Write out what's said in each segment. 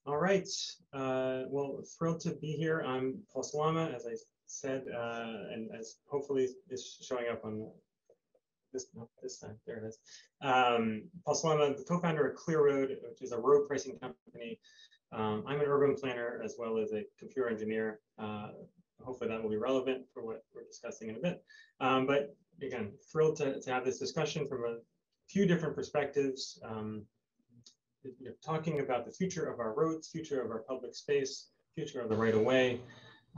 All right. Well, thrilled to be here. I'm Paul Salama, as I said, and as hopefully is showing up on this, no, this time. There it is. Paul Salama, the co-founder of ClearRoad, which is a road pricing company. I'm an urban planner as well as a computer engineer. Hopefully that will be relevant for what we're discussing in a bit. But again, thrilled to have this discussion from a few different perspectives. Talking about the future of our roads, future of our public space, future of the right of way.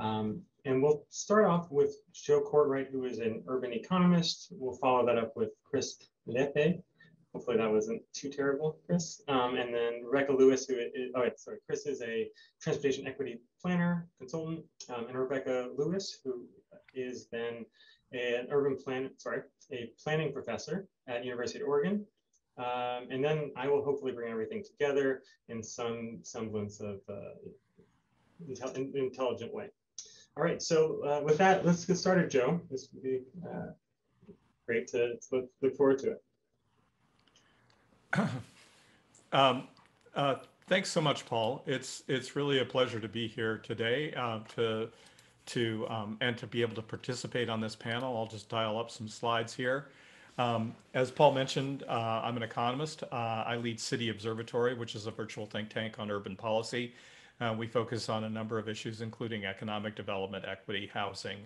And we'll start off with Joe Cortright, who is an urban economist. We'll follow that up with Chris Lepe. Hopefully that wasn't too terrible, Chris. And then Rebecca Lewis, who is, Chris is a transportation equity planner, consultant, and Rebecca Lewis, who is then a planning professor at University of Oregon. And then I will hopefully bring everything together in some semblance of intelligent way. All right, so with that, let's get started, Joe. This would be great to look forward to it. Thanks so much, Paul. It's really a pleasure to be here today and to be able to participate on this panel. I'll just dial up some slides here. As Paul mentioned, I'm an economist. I lead City Observatory, which is a virtual think tank on urban policy. We focus on a number of issues, including economic development, equity, housing,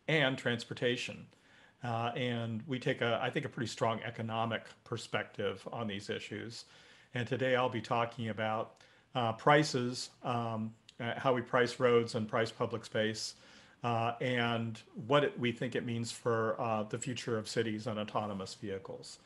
and transportation. And we take, I think, a pretty strong economic perspective on these issues. And today I'll be talking about prices, how we price roads and price public space, and what we think it means for the future of cities and autonomous vehicles.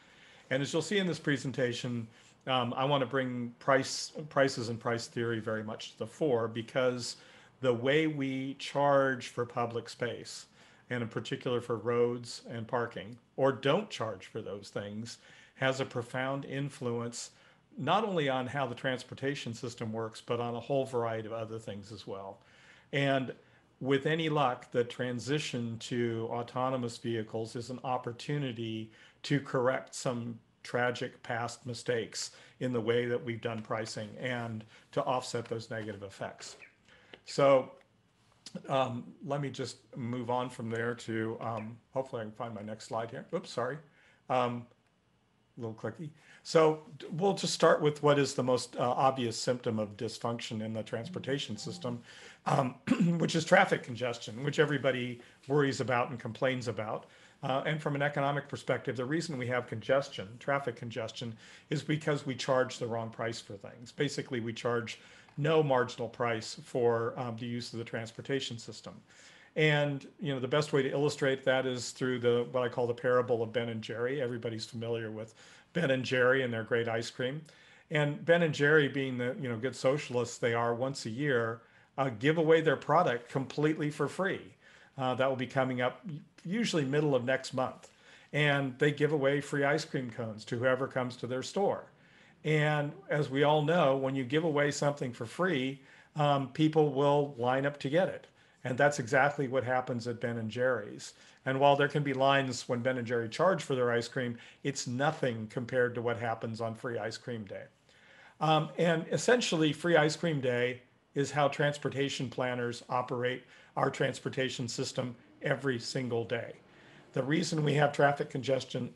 And as you'll see in this presentation, I want to bring prices and price theory very much to the fore, because the way we charge for public space, and in particular for roads and parking, or don't charge for those things, has a profound influence not only on how the transportation system works, but on a whole variety of other things as well. And with any luck, the transition to autonomous vehicles is an opportunity to correct some tragic past mistakes in the way that we've done pricing and to offset those negative effects. So let me just move on from there to, hopefully I can find my next slide here. Oops, sorry. A little clicky. So we'll just start with what is the most obvious symptom of dysfunction in the transportation system, which is traffic congestion, which everybody worries about and complains about. And from an economic perspective, the reason we have congestion, traffic congestion, is because we charge the wrong price for things. Basically, we charge no marginal price for the use of the transportation system. And the best way to illustrate that is through what I call the parable of Ben and Jerry. Everybody's familiar with Ben and Jerry and their great ice cream. And Ben and Jerry, being the good socialists they are, once a year give away their product completely for free. That will be coming up usually middle of next month. And they give away free ice cream cones to whoever comes to their store. And as we all know, when you give away something for free, people will line up to get it. And that's exactly what happens at Ben and Jerry's. And while there can be lines when Ben and Jerry charge for their ice cream, it's nothing compared to what happens on Free Ice Cream Day. And essentially, Free Ice Cream Day is how transportation planners operate our transportation system every single day. The reason we have traffic congestion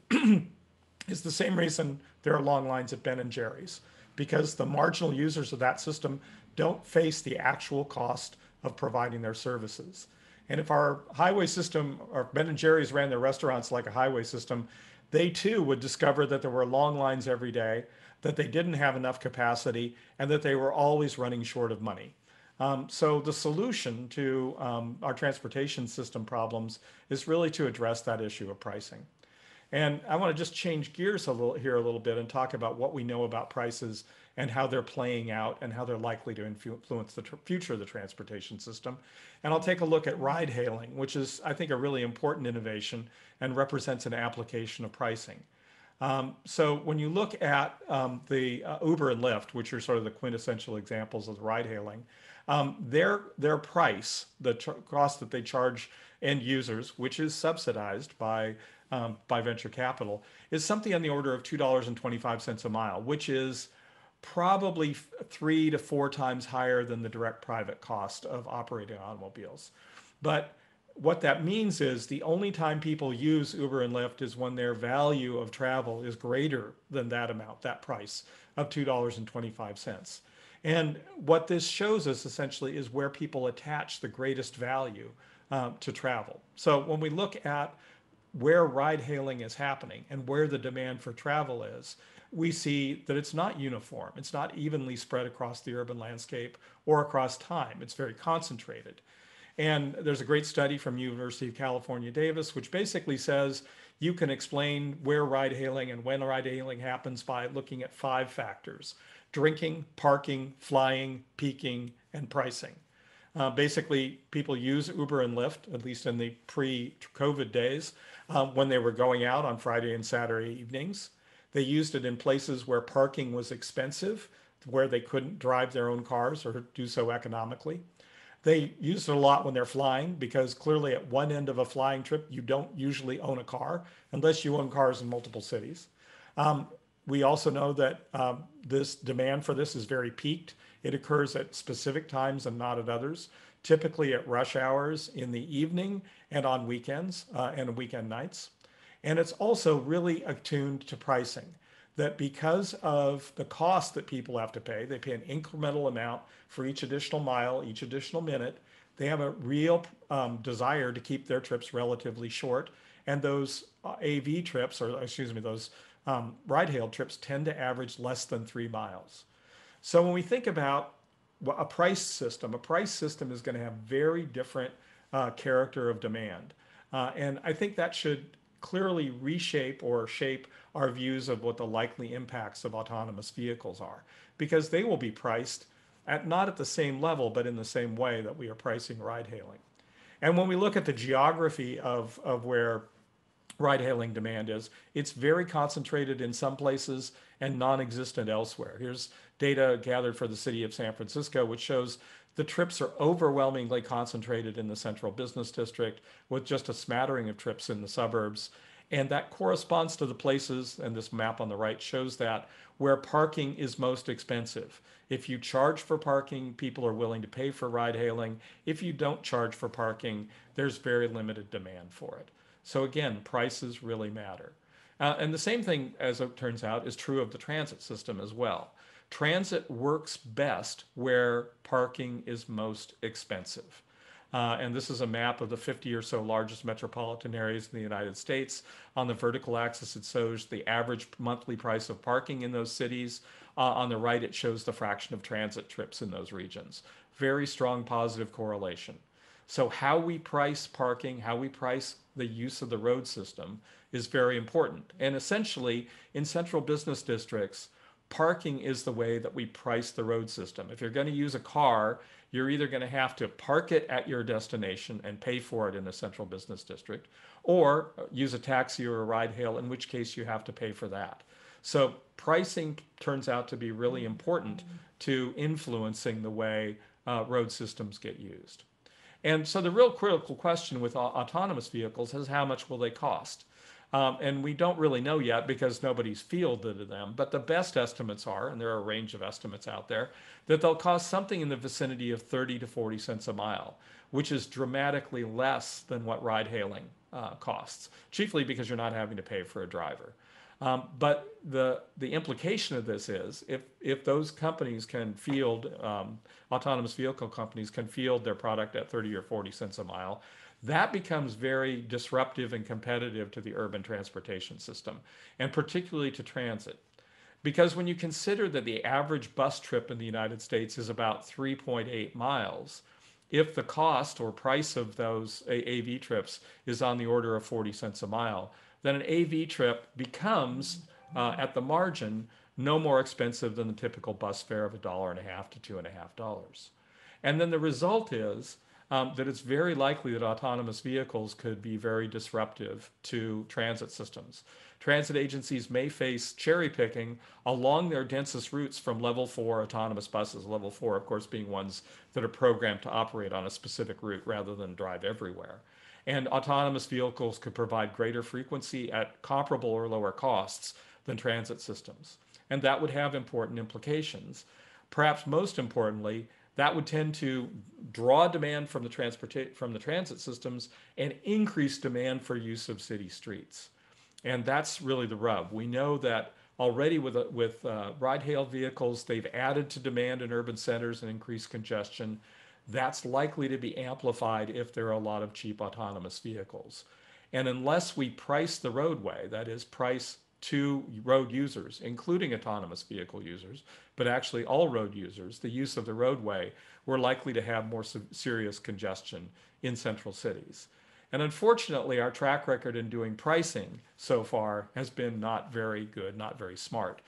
is the same reason there are long lines at Ben and Jerry's, because the marginal users of that system don't face the actual cost of providing their services. And if our highway system, or Ben and Jerry's ran their restaurants like a highway system, they too would discover that there were long lines every day, that they didn't have enough capacity, and that they were always running short of money. So the solution to our transportation system problems is really to address that issue of pricing. And I want to just change gears a little bit and talk about what we know about prices and how they're playing out and how they're likely to influence the future of the transportation system. And I'll take a look at ride hailing, which is, I think, a really important innovation and represents an application of pricing. So when you look at the Uber and Lyft, which are sort of the quintessential examples of ride hailing, their price, the cost that they charge end users, which is subsidized by venture capital, is something on the order of $2.25 a mile, which is probably 3 to 4 times higher than the direct private cost of operating automobiles. But what that means is the only time people use Uber and Lyft is when their value of travel is greater than that amount, that price of $2.25. And what this shows us essentially is where people attach the greatest value to travel. So when we look at where ride hailing is happening and where the demand for travel is, we see that it's not uniform. It's not evenly spread across the urban landscape or across time. It's very concentrated. And there's a great study from University of California, Davis, which basically says you can explain where ride hailing and when ride hailing happens by looking at 5 factors: drinking, parking, flying, peaking, and pricing. Basically, people use Uber and Lyft, at least in the pre-COVID days, when they were going out on Friday and Saturday evenings. They used it in places where parking was expensive, where they couldn't drive their own cars or do so economically. They use it a lot when they're flying, because clearly at one end of a flying trip, you don't usually own a car unless you own cars in multiple cities. We also know that this demand for this is very peaked. It occurs at specific times and not at others, typically at rush hours in the evening and on weekends and weekend nights. And it's also really attuned to pricing, that because of the cost that people have to pay, they pay an incremental amount for each additional mile, each additional minute. They have a real desire to keep their trips relatively short. And those AV trips, or excuse me, those ride-hailed trips tend to average less than 3 miles. So when we think about a price system is going to have very different character of demand. And I think that should clearly reshape or shape our views of what the likely impacts of autonomous vehicles are, because they will be priced at not at the same level, but in the same way that we are pricing ride hailing. And when we look at the geography of where ride hailing demand is, it's very concentrated in some places and non-existent elsewhere. Here's data gathered for the city of San Francisco, which shows the trips are overwhelmingly concentrated in the central business district, with just a smattering of trips in the suburbs. And that corresponds to the places, and this map on the right shows that, where parking is most expensive. If you charge for parking, people are willing to pay for ride hailing. If you don't charge for parking, there's very limited demand for it. So again, prices really matter. And the same thing, as it turns out, is true of the transit system as well. Transit works best where parking is most expensive. And this is a map of the 50 or so largest metropolitan areas in the United States. On the vertical axis, it shows the average monthly price of parking in those cities. On the right, it shows the fraction of transit trips in those regions. Very strong positive correlation. So how we price parking, how we price the use of the road system is very important. And essentially, in central business districts, parking is the way that we price the road system. If you're going to use a car, you're either going to have to park it at your destination and pay for it in a central business district, or use a taxi or a ride hail, in which case you have to pay for that. So pricing turns out to be really important to influencing the way road systems get used. And so the real critical question with autonomous vehicles is, how much will they cost? And we don't really know yet, because nobody's fielded them, but the best estimates are, and there are a range of estimates out there, that they'll cost something in the vicinity of 30 to 40 cents a mile, which is dramatically less than what ride hailing costs, chiefly because you're not having to pay for a driver. But the implication of this is, if those companies can field, autonomous vehicle companies can field their product at 30 or 40 cents a mile, that becomes very disruptive and competitive to the urban transportation system, and particularly to transit. Because when you consider that the average bus trip in the United States is about 3.8 miles, if the cost or price of those AV trips is on the order of 40 cents a mile, then an AV trip becomes, at the margin, no more expensive than the typical bus fare of $1.50 to $2.50. And then the result is that it's very likely that autonomous vehicles could be very disruptive to transit systems. Transit agencies may face cherry picking along their densest routes from level 4 autonomous buses, level 4, of course, being ones that are programmed to operate on a specific route rather than drive everywhere. And autonomous vehicles could provide greater frequency at comparable or lower costs than transit systems. and that would have important implications. Perhaps most importantly, that would tend to draw demand from the transit systems and increase demand for use of city streets. And that's really the rub. We know that already with ride-hail vehicles, they've added to demand in urban centers and increased congestion. That's likely to be amplified if there are a lot of cheap autonomous vehicles. And unless we price the roadway, that is, price to road users, including autonomous vehicle users, but actually all road users, the use of the roadway, we're likely to have more serious congestion in central cities. And unfortunately, our track record in doing pricing so far has been not very good, not very smart.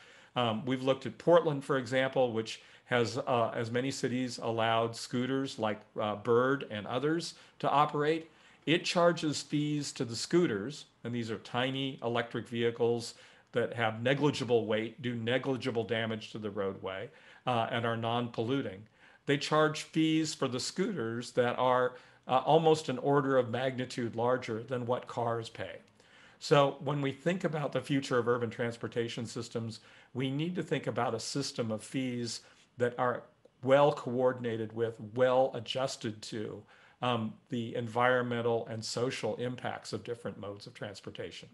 We've looked at Portland, for example, which has, as many cities, allowed scooters like Bird and others to operate. It charges fees to the scooters, and these are tiny electric vehicles that have negligible weight, do negligible damage to the roadway, and are non-polluting. They charge fees for the scooters that are almost an order of magnitude larger than what cars pay. So when we think about the future of urban transportation systems, we need to think about a system of fees that are well coordinated with, well adjusted to the environmental and social impacts of different modes of transportation.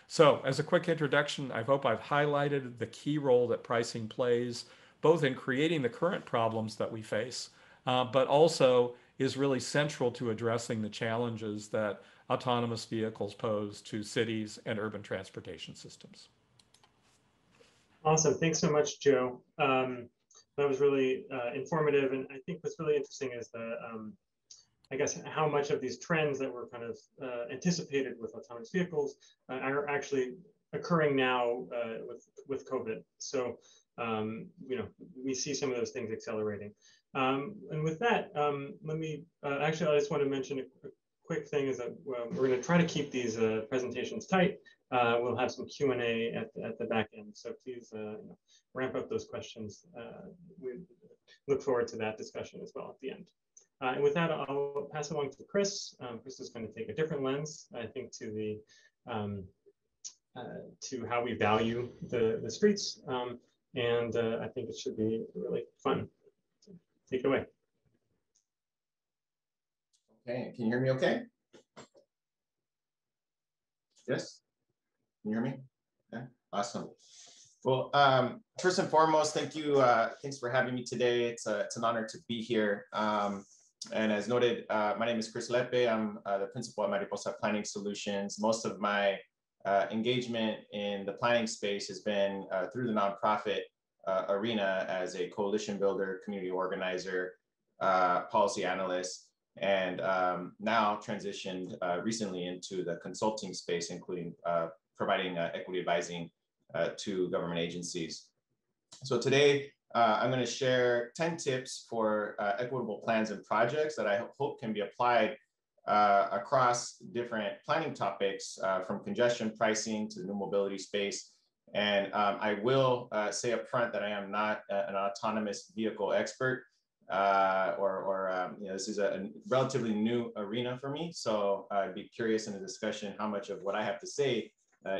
So as a quick introduction, I hope I've highlighted the key role that pricing plays, both in creating the current problems that we face, but also is really central to addressing the challenges that autonomous vehicles pose to cities and urban transportation systems. Awesome. Thanks so much, Joe. That was really informative. And I think what's really interesting is the I guess how much of these trends that were kind of anticipated with autonomous vehicles are actually occurring now with COVID. So you know, we see some of those things accelerating. And with that, let me actually I just want to mention a quick thing is that we're going to try to keep these presentations tight. We'll have some Q&A at the back end, so please ramp up those questions. We look forward to that discussion as well at the end. And with that, I'll pass it along to Chris. Chris is going to take a different lens, I think, to the to how we value the streets, and I think it should be really fun. So take it away. Okay, can you hear me okay? Yes? Can you hear me? Okay, awesome. Well, first and foremost, thank you. Thanks for having me today. It's an honor to be here. And as noted, my name is Chris Lepe. I'm the principal at Mariposa Planning Solutions. Most of my engagement in the planning space has been through the nonprofit arena as a coalition builder, community organizer, policy analyst, and now transitioned recently into the consulting space, including providing equity advising to government agencies. So today, I'm going to share 10 tips for equitable plans and projects that I hope can be applied across different planning topics, from congestion pricing to the new mobility space. And I will say up front that I am not an autonomous vehicle expert, you know, this is a relatively new arena for me. So I'd be curious in the discussion how much of what I have to say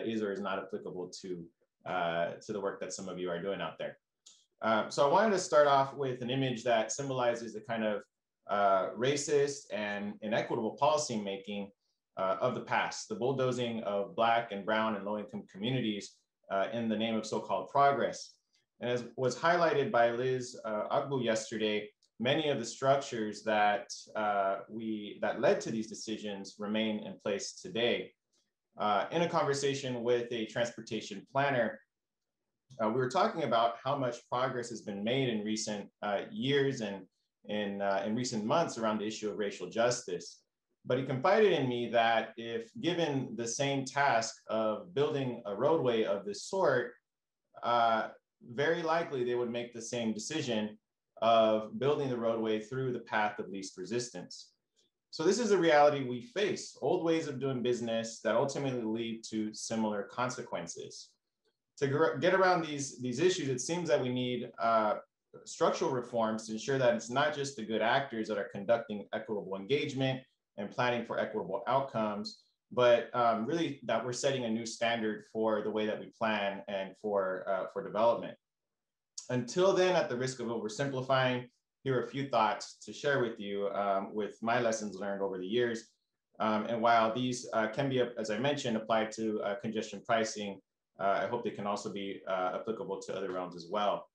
is or is not applicable to the work that some of you are doing out there. So I wanted to start off with an image that symbolizes the kind of racist and inequitable policymaking of the past, the bulldozing of Black and brown and low-income communities in the name of so-called progress. And as was highlighted by Liz Agbu yesterday, many of the structures that led to these decisions remain in place today. In a conversation with a transportation planner, we were talking about how much progress has been made in recent years and in recent months around the issue of racial justice. But he confided in me that if given the same task of building a roadway of this sort, very likely they would make the same decision of building the roadway through the path of least resistance. So this is a reality we face, old ways of doing business that ultimately lead to similar consequences. To get around these issues, it seems that we need structural reforms to ensure that it's not just the good actors that are conducting equitable engagement and planning for equitable outcomes, but really that we're setting a new standard for the way that we plan and for development. Until then, at the risk of oversimplifying, here are a few thoughts to share with you with my lessons learned over the years. And while these can be, as I mentioned, applied to congestion pricing, I hope they can also be applicable to other realms as well.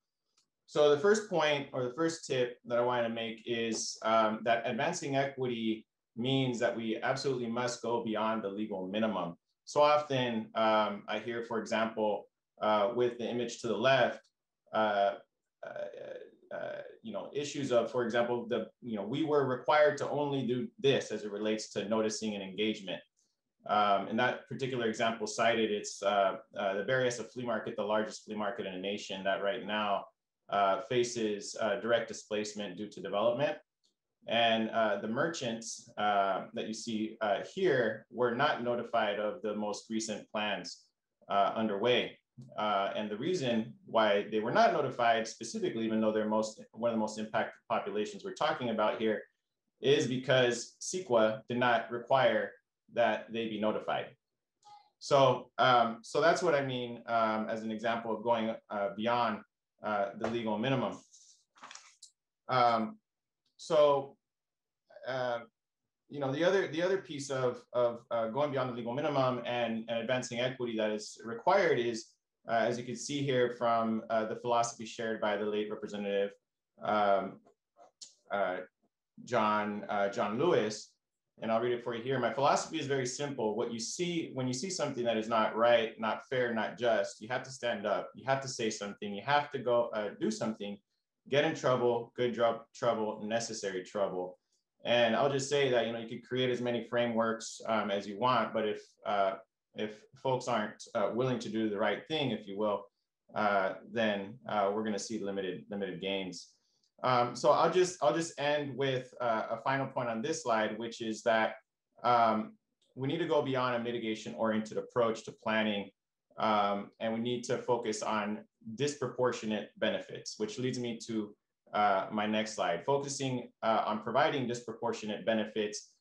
So the first point, or the first tip that I want to make is that advancing equity means that we absolutely must go beyond the legal minimum. So often I hear, for example, with the image to the left, issues of, for example, we were required to only do this as it relates to noticing and engagement. In that particular example cited, it's the Berryessa flea market, the largest flea market in the nation that right now faces direct displacement due to development. And the merchants that you see here were not notified of the most recent plans underway. And the reason why they were not notified specifically, even though they're one of the most impacted populations we're talking about here, is because CEQA did not require that they be notified. So, so that's what I mean as an example of going beyond the legal minimum. The other piece of going beyond the legal minimum and advancing equity that is required is, as you can see here from the philosophy shared by the late Representative John Lewis, and I'll read it for you here. My philosophy is very simple. What you see when you see something that is not right, not fair, not just, you have to stand up. You have to say something. You have to go do something. Get in trouble, good trouble, necessary trouble. And I'll just say that you could create as many frameworks as you want, but if folks aren't willing to do the right thing, if you will, then we're going to see limited gains. So I'll just end with a final point on this slide, which is that we need to go beyond a mitigation-oriented approach to planning, and we need to focus on disproportionate benefits, which leads me to my next slide, focusing on providing disproportionate benefits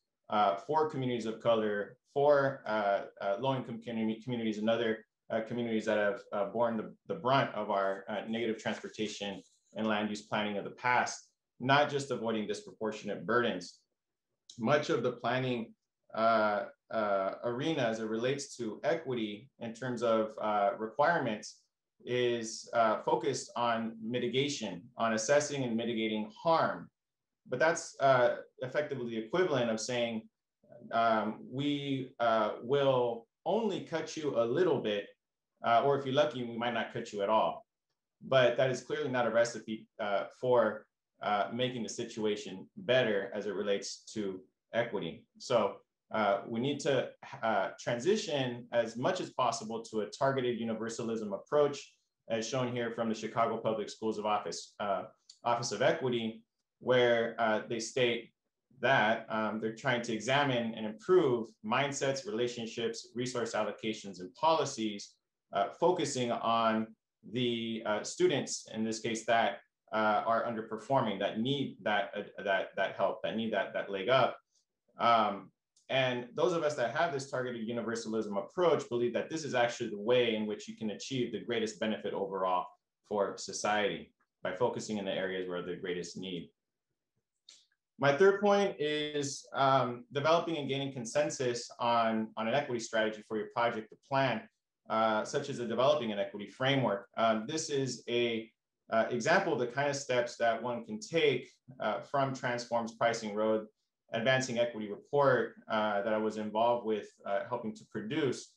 for communities of color, for low-income communities and other communities that have borne the brunt of our negative transportation and land use planning of the past, not just avoiding disproportionate burdens. Much of the planning arena as it relates to equity in terms of requirements is focused on mitigation, on assessing and mitigating harm. But that's effectively the equivalent of saying, we will only cut you a little bit, or if you're lucky, we might not cut you at all. But that is clearly not a recipe for making the situation better as it relates to equity. So we need to transition as much as possible to a targeted universalism approach, as shown here from the Chicago Public Schools Office of Equity, where they state that they're trying to examine and improve mindsets, relationships, resource allocations, and policies, focusing on the students, in this case, that are underperforming, that need that help, that need that leg up. And those of us that have this targeted universalism approach believe that this is actually the way in which you can achieve the greatest benefit overall for society, by focusing in the areas where the greatest need. My third point is developing and gaining consensus on an equity strategy for your project to plan, such as developing an equity framework. This is an example of the kind of steps that one can take from Transform's Pricing Road Advancing Equity report that I was involved with helping to produce.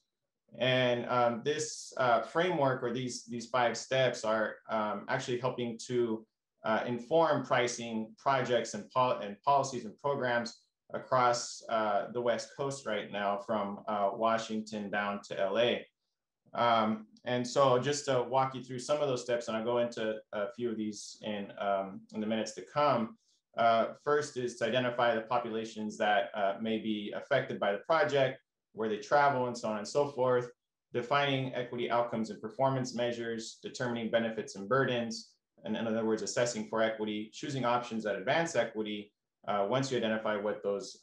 And this framework, or these 5 steps, are actually helping to inform pricing projects and policies and programs across the West Coast right now, from Washington down to LA. And so just to walk you through some of those steps, and I'll go into a few of these in the minutes to come. First is to identify the populations that may be affected by the project, where they travel, and so on and so forth. Defining equity outcomes and performance measures, determining benefits and burdens, and in other words, assessing for equity, choosing options that advance equity, once you identify what those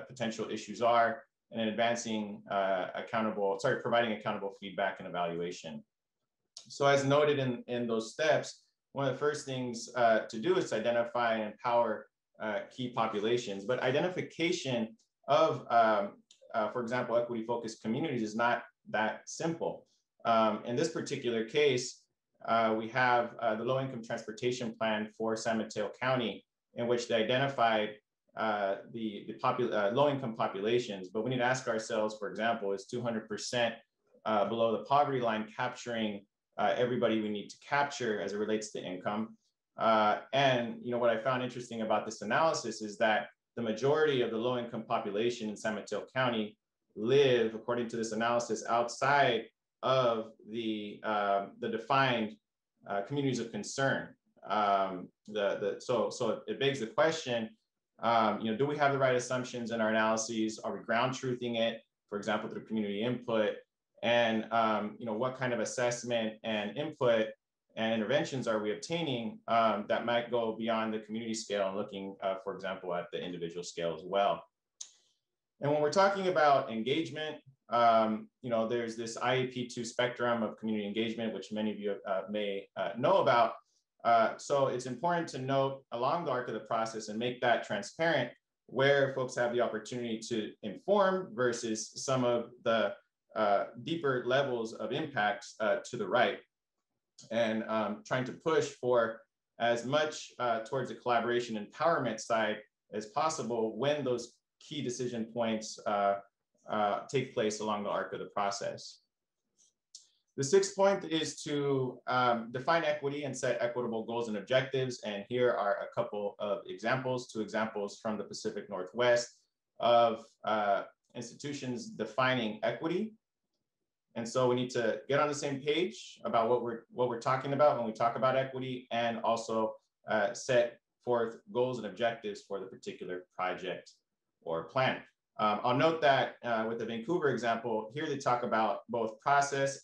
potential issues are, and then providing accountable feedback and evaluation. So as noted in those steps, one of the first things to do is to identify and empower key populations. But identification of, for example, equity-focused communities is not that simple. In this particular case, we have the low-income transportation plan for San Mateo County, in which they identified the low-income populations. But we need to ask ourselves, for example, is 200% below the poverty line capturing everybody we need to capture as it relates to income? And what I found interesting about this analysis is that the majority of the low-income population in San Mateo County live, according to this analysis, outside of the defined communities of concern. So it begs the question, do we have the right assumptions in our analyses? Are we ground truthing it, for example, through community input? And what kind of assessment and input and interventions are we obtaining that might go beyond the community scale and looking, for example, at the individual scale as well? And when we're talking about engagement, there's this IEP2 spectrum of community engagement, which many of you may know about. So it's important to note along the arc of the process and make that transparent where folks have the opportunity to inform versus some of the deeper levels of impact to the right, and trying to push for as much towards the collaboration empowerment side as possible when those key decision points take place along the arc of the process. The sixth point is to define equity and set equitable goals and objectives. And here are a couple of examples, 2 examples from the Pacific Northwest of institutions defining equity. And so we need to get on the same page about what we're talking about when we talk about equity, and also set forth goals and objectives for the particular project or plan. I'll note that with the Vancouver example, here they talk about both process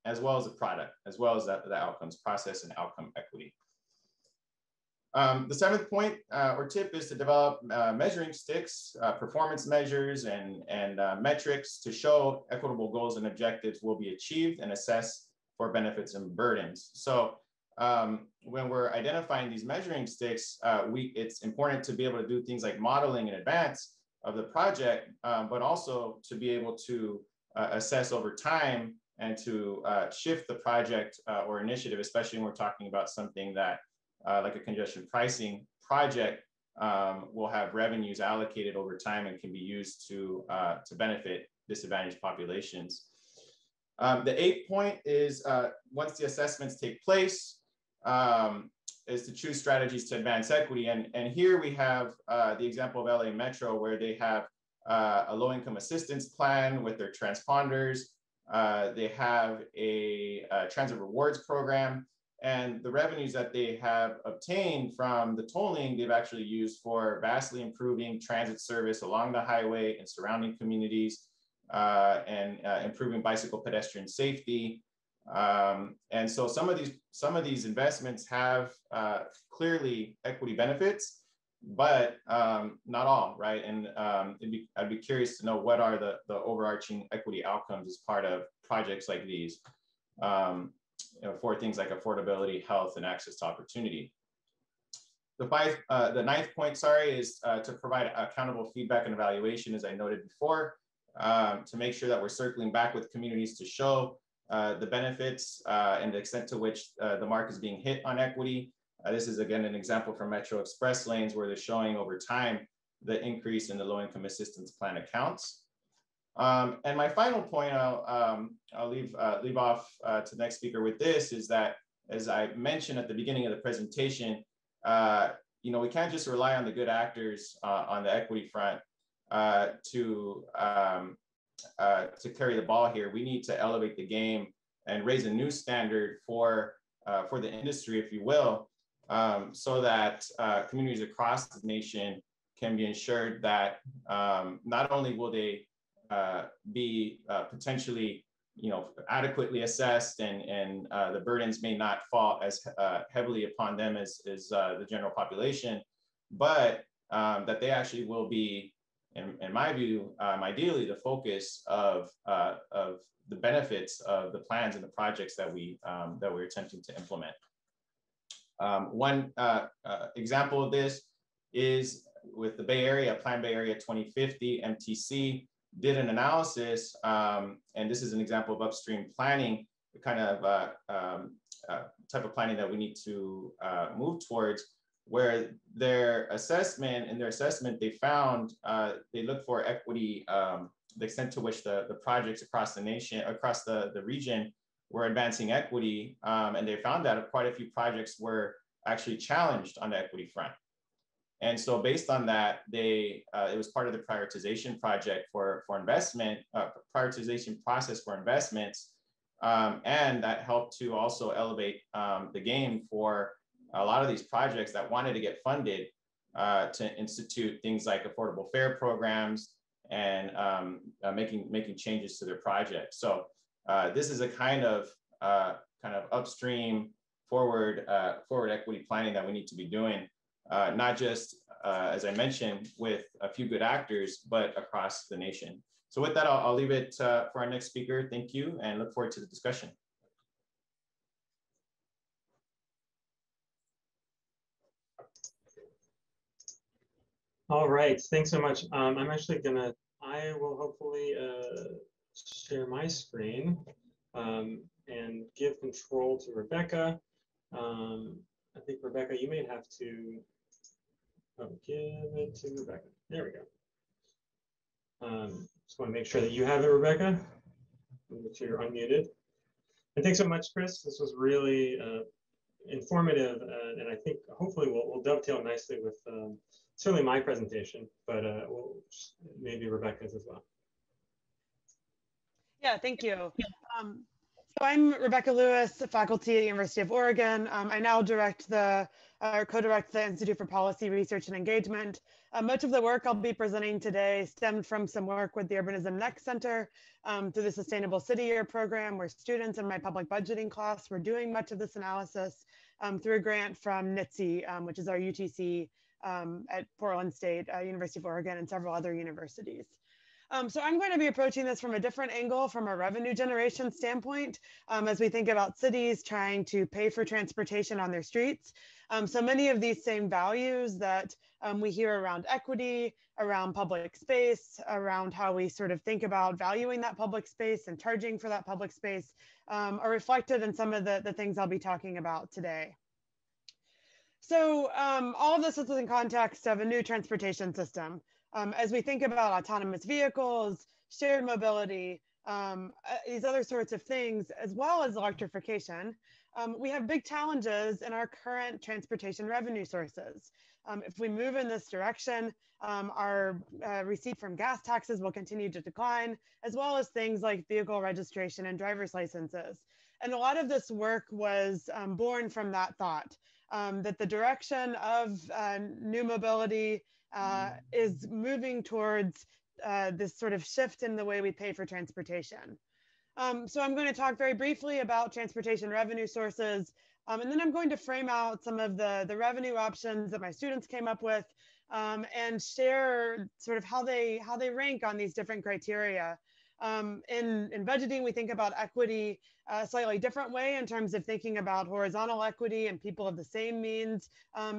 as well as the product, as well as the outcomes, process and outcome equity. The 7th point or tip is to develop measuring sticks, performance measures and metrics to show equitable goals and objectives will be achieved, and assess for benefits and burdens. So when we're identifying these measuring sticks, it's important to be able to do things like modeling in advance of the project, but also to be able to assess over time and to shift the project or initiative, especially when we're talking about something that like a congestion pricing project will have revenues allocated over time and can be used to benefit disadvantaged populations. The 8th point is once the assessments take place, is to choose strategies to advance equity. And here we have the example of LA Metro, where they have a low-income assistance plan with their transponders. They have a transit rewards program, and the revenues that they have obtained from the tolling, they've actually used for vastly improving transit service along the highway and surrounding communities, and improving bicycle pedestrian safety. And so some of these investments have clearly equity benefits, but not all, right? And I'd be curious to know what are the overarching equity outcomes as part of projects like these, for things like affordability, health, and access to opportunity. The 9th point, is to provide accountable feedback and evaluation, as I noted before, to make sure that we're circling back with communities to show the benefits and the extent to which the mark is being hit on equity. This is, again, an example from Metro Express lanes, where they're showing over time the increase in the low-income assistance plan accounts. And my final point, I'll leave off to the next speaker with this, is that, as I mentioned at the beginning of the presentation, we can't just rely on the good actors on the equity front to carry the ball here. We need to elevate the game and raise a new standard for the industry, if you will, so that communities across the nation can be ensured that not only will they be potentially adequately assessed, and the burdens may not fall as heavily upon them as the general population, but that they actually will be, in my view, ideally the focus of the benefits of the plans and the projects that we're attempting to implement. One example of this is with the Bay Area, Plan Bay Area 2050, MTC did an analysis, and this is an example of upstream planning, the kind of type of planning that we need to move towards, where their assessment, they found, they looked for equity, the extent to which the projects across the nation, across the region were advancing equity, and they found that quite a few projects were actually challenged on the equity front. And so based on that, it was part of the prioritization project for investment, prioritization process for investments, and that helped to also elevate the game for a lot of these projects that wanted to get funded to institute things like affordable fare programs and making changes to their projects. So this is a kind of upstream forward equity planning that we need to be doing, not just as I mentioned with a few good actors, but across the nation. So with that, I'll leave it for our next speaker. Thank you, and look forward to the discussion. All right, thanks so much. I will hopefully share my screen and give control to Rebecca. I think Rebecca, you may have to give it to Rebecca. There we go. Just want to make sure that you have it, Rebecca. Make sure you're unmuted. And thanks so much, Chris. This was really informative, and I think hopefully we'll dovetail nicely with certainly my presentation, but maybe Rebecca's as well. Yeah, thank you. So I'm Rebecca Lewis, faculty at the University of Oregon. I now co-direct the Institute for Policy Research and Engagement. Much of the work I'll be presenting today stemmed from some work with the Urbanism Next Center through the Sustainable City Year program, where students in my public budgeting class were doing much of this analysis through a grant from NITSE, which is our UTC at Portland State, University of Oregon, and several other universities. So I'm going to be approaching this from a different angle, from a revenue generation standpoint, as we think about cities trying to pay for transportation on their streets. So many of these same values that we hear around equity, around public space, around how we sort of think about valuing that public space and charging for that public space are reflected in some of the things I'll be talking about today. So all of this is in context of a new transportation system. As we think about autonomous vehicles, shared mobility, these other sorts of things, as well as electrification, we have big challenges in our current transportation revenue sources. If we move in this direction, our receipt from gas taxes will continue to decline, as well as things like vehicle registration and driver's licenses. And a lot of this work was born from that thought, that the direction of new mobility is moving towards this sort of shift in the way we pay for transportation. So I'm going to talk very briefly about transportation revenue sources, and then I'm going to frame out some of the revenue options that my students came up with, and share sort of how they rank on these different criteria. In budgeting, we think about equity a slightly different way in terms of thinking about horizontal equity and people of the same means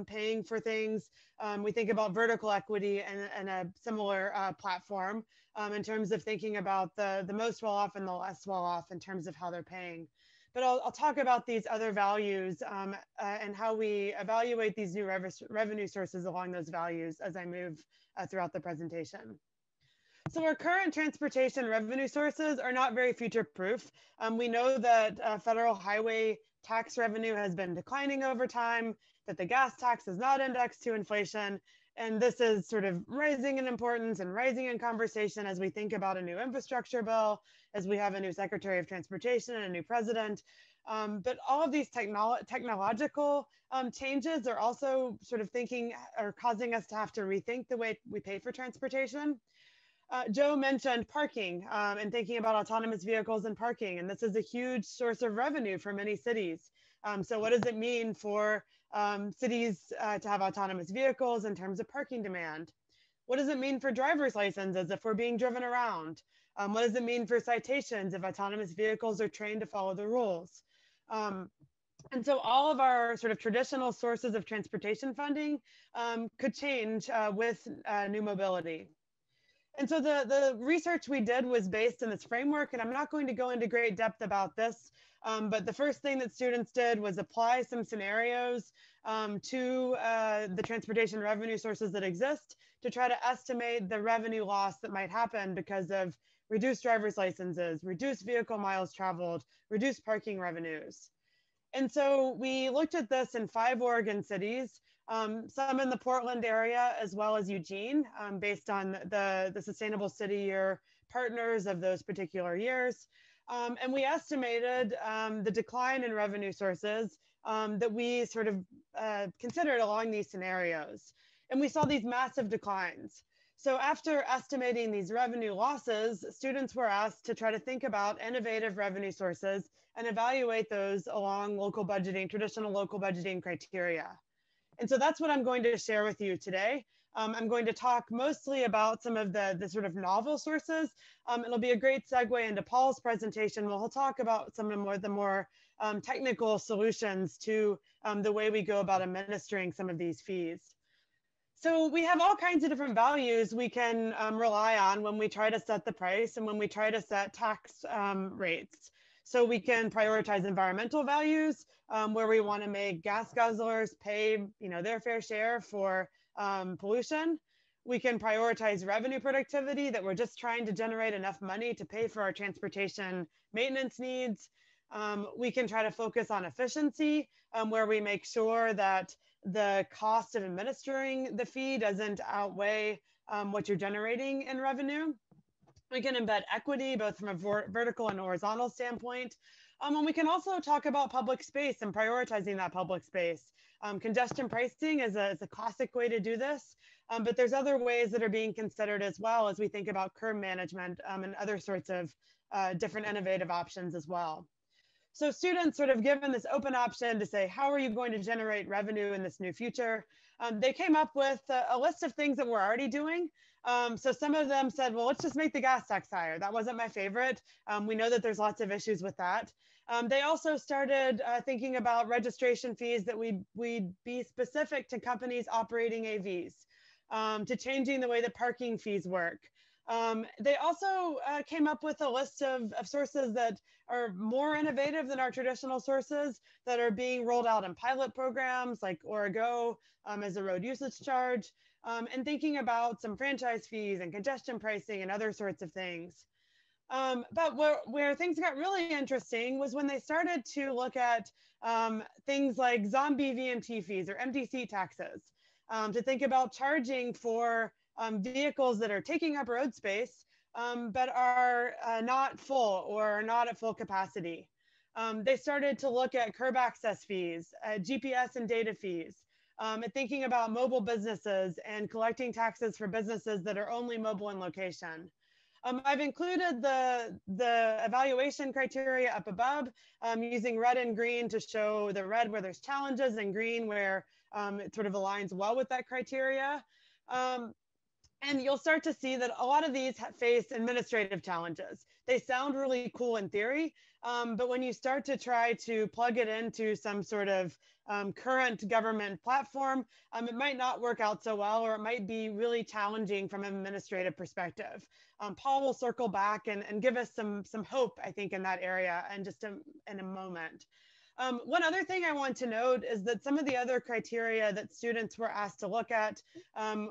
paying for things. We think about vertical equity and a similar platform in terms of thinking about the most well-off and the less well-off in terms of how they're paying. But I'll talk about these other values and how we evaluate these new revenue sources along those values as I move throughout the presentation. So our current transportation revenue sources are not very future-proof. We know that federal highway tax revenue has been declining over time, that the gas tax is not indexed to inflation, and this is sort of rising in importance and rising in conversation as we think about a new infrastructure bill, as we have a new Secretary of Transportation and a new president. But all of these technological changes are also sort of causing us to have to rethink the way we pay for transportation. Joe mentioned parking and thinking about autonomous vehicles and parking, and this is a huge source of revenue for many cities. So what does it mean for cities to have autonomous vehicles in terms of parking demand? What does it mean for driver's licenses if we're being driven around? What does it mean for citations if autonomous vehicles are trained to follow the rules? And so all of our sort of traditional sources of transportation funding could change with new mobility. And so the research we did was based in this framework, and I'm not going to go into great depth about this, but the first thing that students did was apply some scenarios to the transportation revenue sources that exist to try to estimate the revenue loss that might happen because of reduced driver's licenses, reduced vehicle miles traveled, reduced parking revenues. And so we looked at this in 5 Oregon cities, some in the Portland area, as well as Eugene, based on the Sustainable City Year partners of those particular years. And we estimated the decline in revenue sources that we sort of considered along these scenarios. And we saw these massive declines. So after estimating these revenue losses, students were asked to try to think about innovative revenue sources and evaluate those along local budgeting, traditional local budgeting criteria. And so that's what I'm going to share with you today. I'm going to talk mostly about some of the sort of novel sources. It'll be a great segue into Paul's presentation where he'll talk about some of the more technical solutions to the way we go about administering some of these fees. So we have all kinds of different values we can rely on when we try to set the price and when we try to set tax rates. So we can prioritize environmental values where we want to make gas guzzlers pay, their fair share for pollution. We can prioritize revenue productivity, that we're just trying to generate enough money to pay for our transportation maintenance needs. We can try to focus on efficiency, where we make sure that the cost of administering the fee doesn't outweigh what you're generating in revenue. We can embed equity, both from a vertical and horizontal standpoint. And we can also talk about public space and prioritizing that public space. Congestion pricing is a classic way to do this, but there's other ways that are being considered as well as we think about curb management and other sorts of different innovative options as well. So students sort of given this open option to say, how are you going to generate revenue in this new future? They came up with a list of things that we're already doing. So some of them said, well, let's just make the gas tax higher. That wasn't my favorite. We know that there's lots of issues with that. They also started thinking about registration fees that we'd be specific to companies operating AVs, to changing the way that parking fees work. They also came up with a list of sources that are more innovative than our traditional sources that are being rolled out in pilot programs like Origo as a road usage charge, and thinking about some franchise fees and congestion pricing and other sorts of things. But where things got really interesting was when they started to look at things like zombie VMT fees or empty seat taxes, to think about charging for vehicles that are taking up road space, but are not full or not at full capacity. They started to look at curb access fees, GPS and data fees, and thinking about mobile businesses and collecting taxes for businesses that are only mobile in location. I've included the evaluation criteria up above, using red and green to show the red where there's challenges and green where it sort of aligns well with that criteria. And you'll start to see that a lot of these face administrative challenges. They sound really cool in theory, but when you start to try to plug it into some sort of current government platform, it might not work out so well, or it might be really challenging from an administrative perspective. Paul will circle back and give us some hope, I think, in that area and just in a moment. One other thing I want to note is that some of the other criteria that students were asked to look at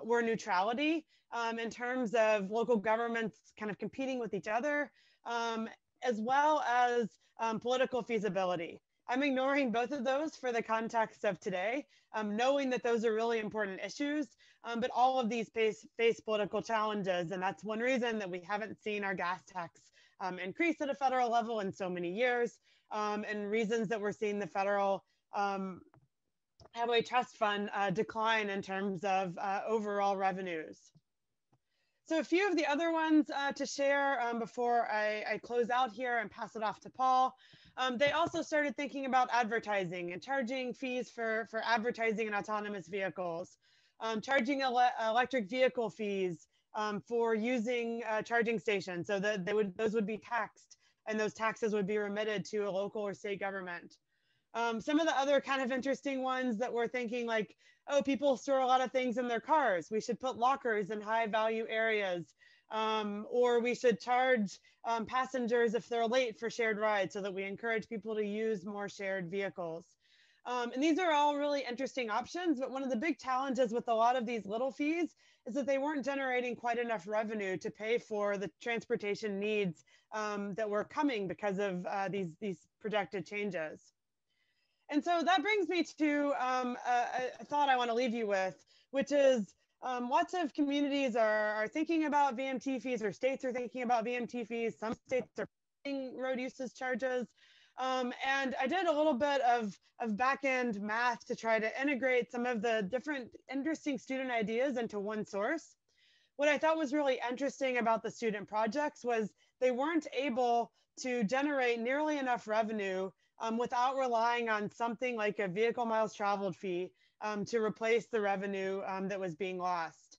were neutrality in terms of local governments kind of competing with each other, as well as political feasibility. I'm ignoring both of those for the context of today, knowing that those are really important issues, but all of these face political challenges, and that's one reason that we haven't seen our gas tax increase at a federal level in so many years, and reasons that we're seeing the federal highway trust fund decline in terms of overall revenues. So a few of the other ones to share before I close out here and pass it off to Paul. They also started thinking about advertising and charging fees for advertising in autonomous vehicles, charging electric vehicle fees for using charging stations, so that those would be taxed, and those taxes would be remitted to a local or state government. Some of the other kind of interesting ones that we're thinking, like, oh, people store a lot of things in their cars. We should put lockers in high value areas. Or we should charge passengers if they're late for shared rides, so that we encourage people to use more shared vehicles. And these are all really interesting options, but one of the big challenges with a lot of these little fees is that they weren't generating quite enough revenue to pay for the transportation needs that were coming because of these projected changes. And so that brings me to a thought I want to leave you with, which is lots of communities are thinking about VMT fees, or states are thinking about VMT fees. Some states are paying road usage charges. And I did a little bit of back-end math to try to integrate some of the different interesting student ideas into one source. What I thought was really interesting about the student projects was they weren't able to generate nearly enough revenue without relying on something like a vehicle miles traveled fee to replace the revenue that was being lost.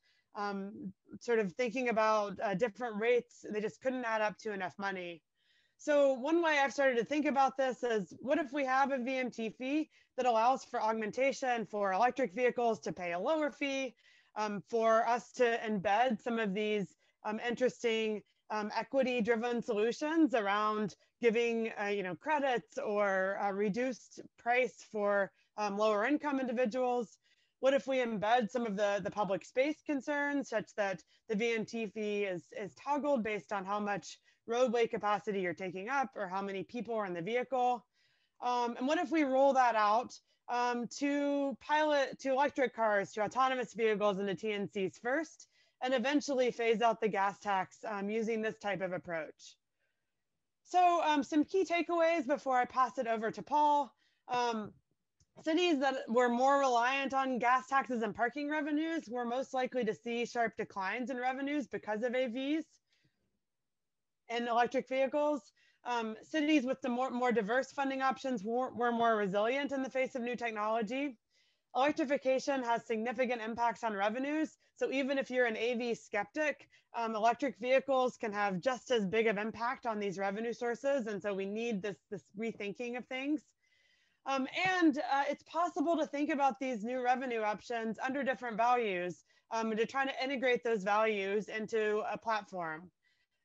Sort of thinking about different rates, they just couldn't add up to enough money. So one way I've started to think about this is, what if we have a VMT fee that allows for augmentation for electric vehicles to pay a lower fee, for us to embed some of these interesting equity-driven solutions around giving credits or reduced price for lower income individuals? What if we embed some of the public space concerns such that the VMT fee is toggled based on how much roadway capacity you're taking up or how many people are in the vehicle? And what if we roll that out to electric cars, to autonomous vehicles, and to TNCs first, and eventually phase out the gas tax using this type of approach? So some key takeaways before I pass it over to Paul. Cities that were more reliant on gas taxes and parking revenues were most likely to see sharp declines in revenues because of AVs and electric vehicles. Cities with the more diverse funding options were more resilient in the face of new technology. Electrification has significant impacts on revenues. So even if you're an AV skeptic, electric vehicles can have just as big of impact on these revenue sources. And so we need this rethinking of things. And it's possible to think about these new revenue options under different values to try to integrate those values into a platform.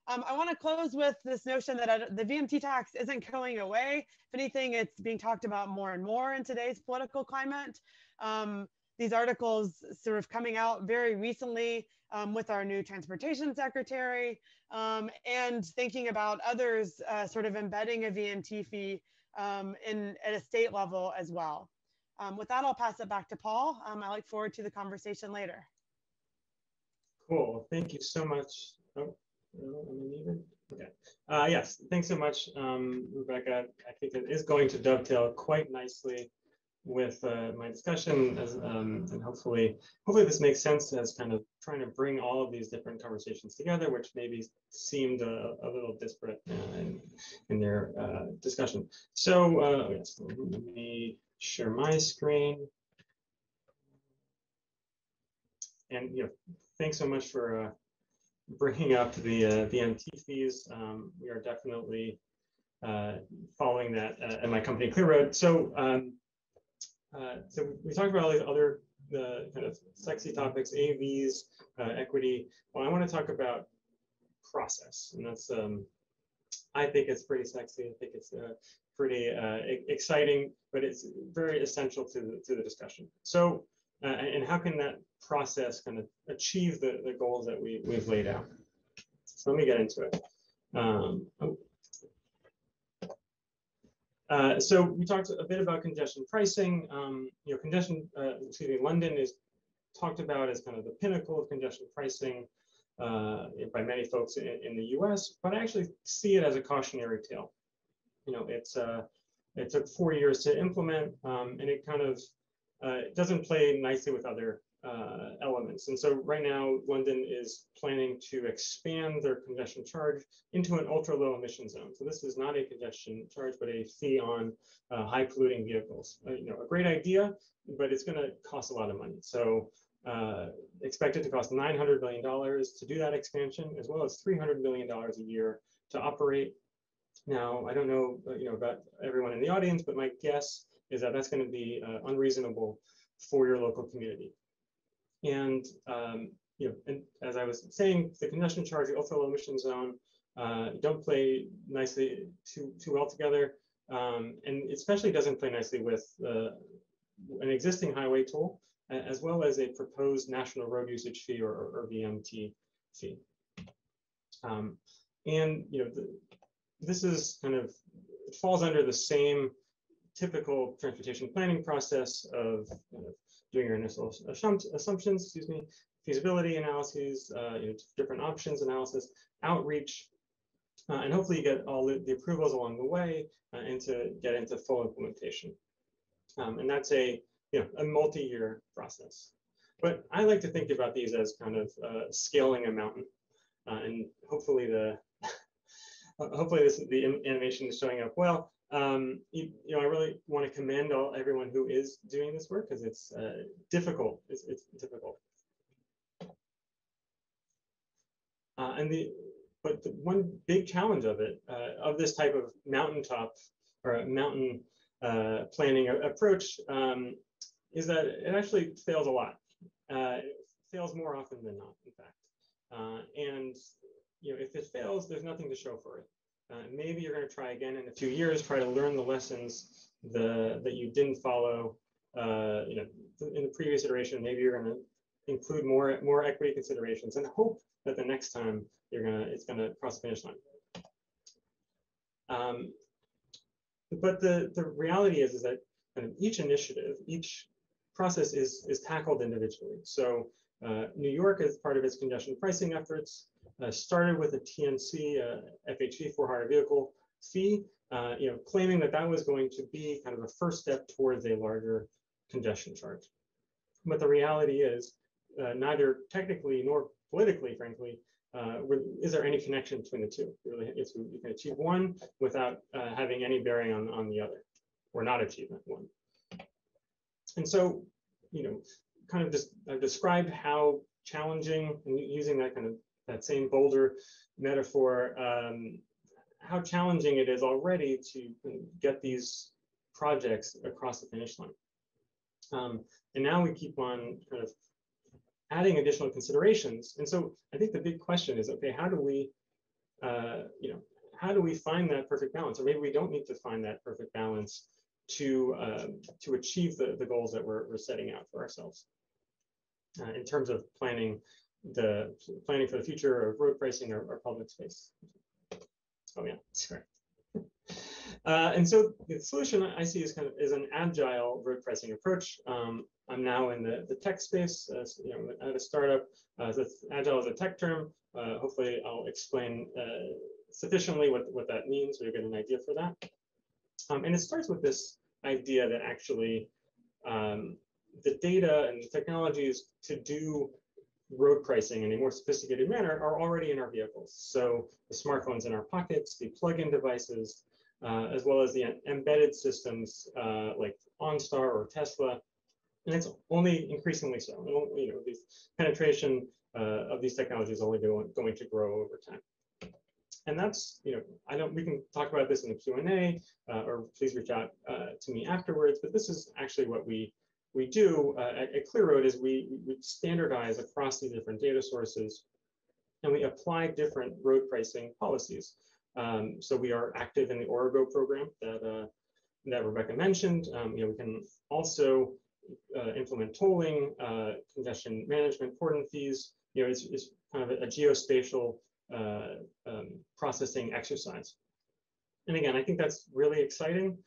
I want to close with this notion that the VMT tax isn't going away. If anything, it's being talked about more and more in today's political climate. These articles sort of coming out very recently with our new transportation secretary, and thinking about others sort of embedding a VMT fee at a state level as well. With that, I'll pass it back to Paul. I look forward to the conversation later. Cool. Thank you so much. Oh, am I muted? Okay. Yes, thanks so much, Rebecca. I think it is going to dovetail quite nicely with my discussion, and hopefully this makes sense as kind of trying to bring all of these different conversations together, which maybe seemed a little disparate in their discussion. So yes, let me share my screen. And thanks so much for bringing up the VMT fees. We are definitely following that at my company, ClearRoad. So we talked about all these other kind of sexy topics, AVs, equity. Well, I want to talk about process, and that's I think it's pretty sexy. I think it's pretty exciting, but it's very essential to the discussion. So, and how can that process kind of achieve the goals that we've laid out? So let me get into it. So we talked a bit about congestion pricing. London is talked about as kind of the pinnacle of congestion pricing by many folks in the US, but I actually see it as a cautionary tale. It took 4 years to implement, and it kind of it doesn't play nicely with other elements. And so right now, London is planning to expand their congestion charge into an ultra low emission zone. So this is not a congestion charge, but a fee on high polluting vehicles. You know, a great idea, but it's going to cost a lot of money. So expected to cost $900 million to do that expansion, as well as $300 million a year to operate. Now, I don't know, about everyone in the audience, but my guess is that that's going to be unreasonable for your local community. And and as I was saying, the congestion charge, the ultra low emission zone, don't play nicely too well together, and especially doesn't play nicely with an existing highway toll, as well as a proposed national road usage fee or VMT fee. And this is kind of, it falls under the same typical transportation planning process of doing your initial assumptions, feasibility analyses, different options analysis, outreach, and hopefully you get all the approvals along the way and to get into full implementation. And that's a multi-year process. But I like to think about these as kind of scaling a mountain, and hopefully the animation is showing up well. I really want to commend everyone who is doing this work, because it's difficult. It's difficult. But the one big challenge of it, of this type of mountaintop or mountain planning approach, is that it actually fails a lot. It fails more often than not, in fact. And if it fails, there's nothing to show for it. Maybe you're going to try again in a few years, try to learn the lessons that you didn't follow in the previous iteration. Maybe you're going to include more equity considerations and hope that the next time it's going to cross the finish line. But the reality is that kind of each initiative, each process is tackled individually. So New York, as part of its congestion pricing efforts, started with a TNC, FHV, for hire vehicle fee, claiming that was going to be kind of a first step towards a larger congestion charge. But the reality is, neither technically nor politically, frankly, is there any connection between the two. Really, you can achieve one without having any bearing on the other, or not achieve one. And so, kind of just I've described how challenging, and using that same boulder metaphor, how challenging it is already to get these projects across the finish line. And now we keep on kind of adding additional considerations. And so I think the big question is, okay, how do we find that perfect balance? Or maybe we don't need to find that perfect balance to achieve the goals that we're setting out for ourselves in terms of planning for the future of road pricing or public space. Oh yeah, sorry. And so the solution I see is is an agile road pricing approach. I'm now in the tech space, at a startup. Agile is a tech term. Hopefully I'll explain sufficiently what that means, so you get an idea for that. And it starts with this idea that actually the data and the technologies to do road pricing in a more sophisticated manner are already in our vehicles. So the smartphones in our pockets, the plug-in devices, as well as the embedded systems like OnStar or Tesla, and it's only increasingly so. The penetration of these technologies is only going to grow over time. And that's, we can talk about this in the Q&A, or please reach out to me afterwards, but this is actually what we do at ClearRoad, is we standardize across these different data sources, and we apply different road pricing policies. So we are active in the Origo program that Rebecca mentioned. We can also implement tolling, congestion management, port fees. It's kind of a geospatial processing exercise. And again, I think that's really exciting.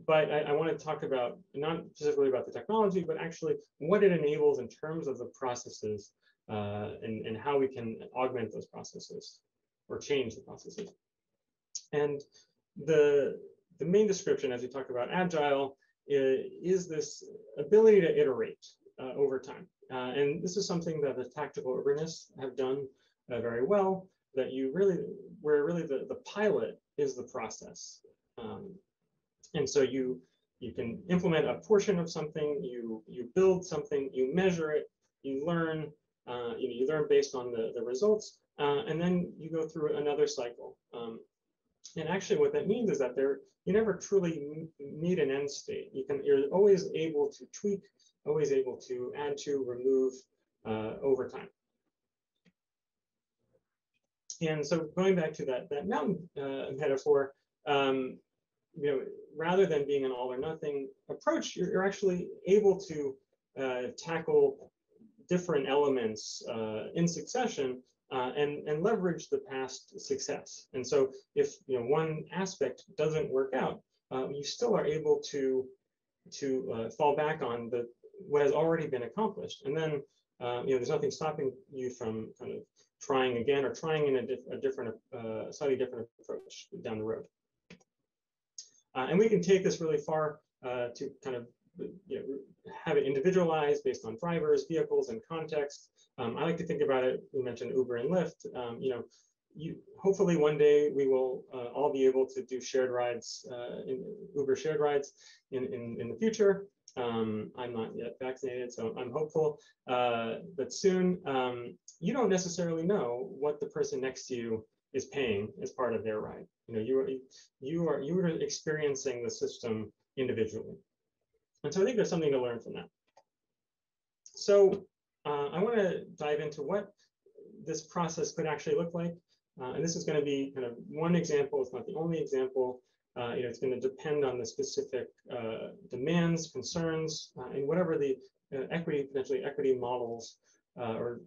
But I want to talk about, not specifically about the technology, but actually what it enables in terms of the processes and how we can augment those processes or change the processes. And the main description, as we talk about agile, is this ability to iterate over time. And this is something that the tactical urbanists have done very well, that where really the pilot is the process. And so you can implement a portion of something, you build something, you measure it, you learn, you learn based on the results, and then you go through another cycle. And actually what that means is that you never truly meet an end state. You're always able to tweak, always able to add to, remove over time. And so going back to that mountain metaphor, rather than being an all or nothing approach, you're actually able to tackle different elements in succession and leverage the past success. And so if one aspect doesn't work out, you still are able to fall back on what has already been accomplished. And then there's nothing stopping you from kind of trying again or trying in a different, slightly different approach down the road. And we can take this really far to kind of have it individualized based on drivers, vehicles, and context. I like to think about it. We mentioned Uber and Lyft. Hopefully one day we will all be able to do shared rides, Uber shared rides in the future. I'm not yet vaccinated, so I'm hopeful that soon. You don't necessarily know what the person next to you is paying as part of their ride. You are experiencing the system individually. And so I think there's something to learn from that. So I want to dive into what this process could actually look like. And this is going to be kind of one example. It's not the only example. It's going to depend on the specific demands, concerns, and whatever the potentially equity models or